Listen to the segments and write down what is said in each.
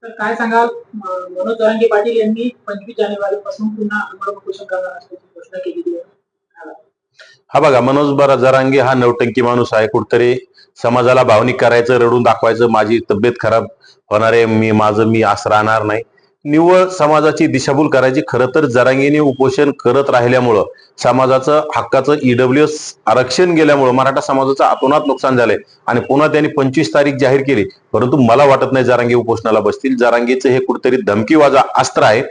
तर काय सांगाल मनोज जरांगे पाटील यांनी 25 जानेवारीपासून पुन्हा आमरण उपोषण करणार असल्याची घोषणा केलेली आहे. हा बघा, मनोज जरांगे हा नवटंकी माणूस आहे. कुठतरी समाजाला भावनिक करायचं, रडून दाखवायचं, माझी तब्येत खराब होणार आहे, मी असं राहणार नाही, निव्वळ समाजाची दिशाभूल करायची. खरं तर जरांगेने उपोषण करत राहिल्यामुळं समाजाचं हक्काचं ईडब्ल्यूएस आरक्षण गेल्यामुळं मराठा समाजाचं अतोनात नुकसान झालंय आणि पुन्हा त्यांनी 25 तारीख जाहीर केली. परंतु मला वाटत नाही जरांगे उपोषणाला बसतील. जरांगेचं हे कुठतरी धमकीवाजा अस्त्र आहे.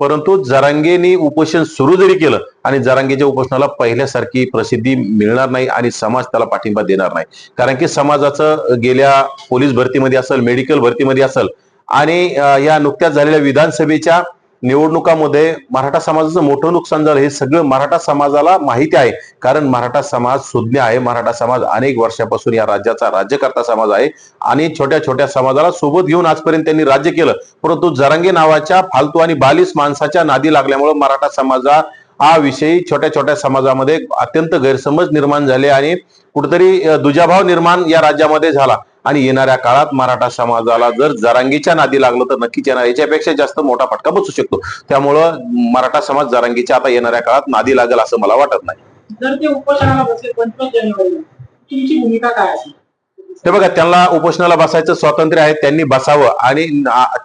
परंतु जरांगेने उपोषण सुरू जरी केलं आणि जरांगेच्या उपोषणाला पहिल्यासारखी प्रसिद्धी मिळणार नाही आणि समाज त्याला पाठिंबा देणार नाही. कारण की समाजाचं गेल्या पोलीस भरतीमध्ये असेल, मेडिकल भरतीमध्ये असेल आणि या नुकत्याच झालेल्या विधानसभेच्या निवडणुकामध्ये मराठा समाजाचं मोठं नुकसान झालं. हे सगळं मराठा समाजाला माहिती आहे. कारण मराठा समाज सुज्ञ आहे. मराठा समाज अनेक वर्षापासून या राज्याचा राज्यकर्ता समाज आहे आणि छोट्या छोट्या समाजाला सोबत घेऊन आजपर्यंत त्यांनी राज्य केलं. परंतु जरांगे नावाच्या फालतू आणि बालिश माणसाच्या नादी लागल्यामुळे मराठा समाजा हा विषयी छोट्या छोट्या समाजामध्ये अत्यंत गैरसमज निर्माण झाले आणि कुठेतरी दुजाभाव निर्माण या राज्यामध्ये झाला. आणि येणाऱ्या काळात मराठा समाजाला जर जरांगीच्या नादी लागलं तर नक्कीच येणार याच्यापेक्षा जास्त मोठा फटका बसू शकतो. त्यामुळं मराठा समाज जरांगीच्या आता येणाऱ्या काळात नादी लागेल असं मला वाटत नाही. जर ते उपोषणाला बसले 25 जानेवारीला, तुमची भूमिका काय असेल? ते बघा, त्यांना उपोषणाला बसायचं स्वातंत्र्य आहे, त्यांनी बसावं. आणि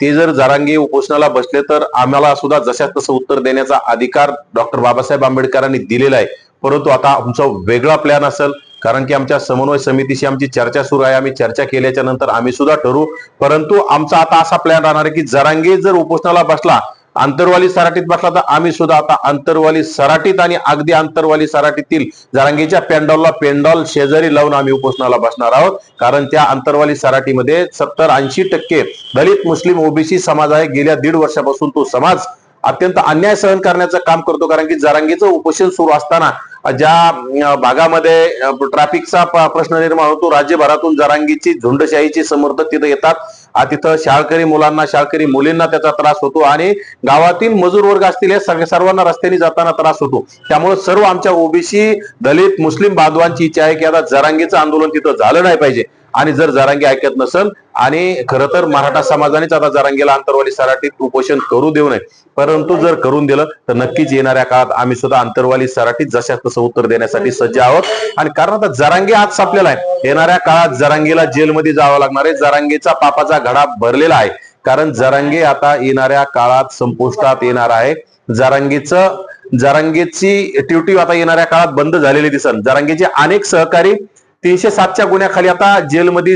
ते जर जरांगे उपोषणाला बसले तर आम्हाला सुद्धा जशाच तसं उत्तर देण्याचा अधिकार डॉक्टर बाबासाहेब आंबेडकरांनी दिलेला आहे. परंतु आता आमचा वेगळा प्लॅन असेल, कारण की आमच्या समन्वय समितीशी आमची चर्चा सुरू आहे. आम्ही चर्चा केल्याच्या नंतर आम्ही सुद्धा ठरवू. परंतु आमचा आता असा प्लॅन राहणार आहे की जरांगे जर उपोषणाला बसला, आंतरवाली सराटीत बसला, तर आम्ही सुद्धा आता आंतरवाली सराटीत आणि अगदी आंतरवाली सराटीतील जरांगेच्या पेंडॉल शेजारी लावून आम्ही उपोषणाला बसणार आहोत. कारण त्या आंतरवाली सराटीमध्ये 70-80% दलित, मुस्लिम, ओबीसी समाज आहे. गेल्या 1.5 वर्षापासून तो समाज अत्यंत अन्याय सहन करण्याचं काम करतो. कारण की जरांगेचं उपोषण सुरू असताना ज्या भागामध्ये ट्रॅफिकचा प्रश्न निर्माण होतो, राज्यभरातून जरांगीची झुंडशाहीची समर्थक तिथे येतात. तिथं शाळकरी मुलांना, शाळकरी मुलींना त्याचा त्रास होतो आणि गावातील मजूर वर्ग असतील हे सर्वांना रस्त्याने जाताना त्रास होतो. त्यामुळे सर्व आमच्या ओबीसी, दलित, मुस्लिम बांधवांची इच्छा आहे की आता जरांगीचं आंदोलन तिथं झालं नाही पाहिजे. आणि जर जरांगे ऐकत नसेल आणि खरं तर मराठा समाजानेच आता जरांगेला आंतरवाली सराटीत उपोषण करू देऊ नये. परंतु जर करून दिलं तर नक्कीच येणाऱ्या काळात आम्ही सुद्धा आंतरवाली सराटीत जशाच तसं उत्तर देण्यासाठी सज्ज आहोत. आणि कारण आता जरांगे आज सापलेला आहे, येणाऱ्या काळात जरांगेला जेलमध्ये जावं लागणार आहे. जरांगेचा पापाचा घडा भरलेला आहे. कारण जरांगे आता येणाऱ्या काळात संपुष्टात येणार आहे. जरांगेची ड्युटी आता येणाऱ्या काळात बंद झालेली दिसेल. जरांगेचे अनेक सहकारी 307च्या गुन्ह्याखाली आता जेलमध्ये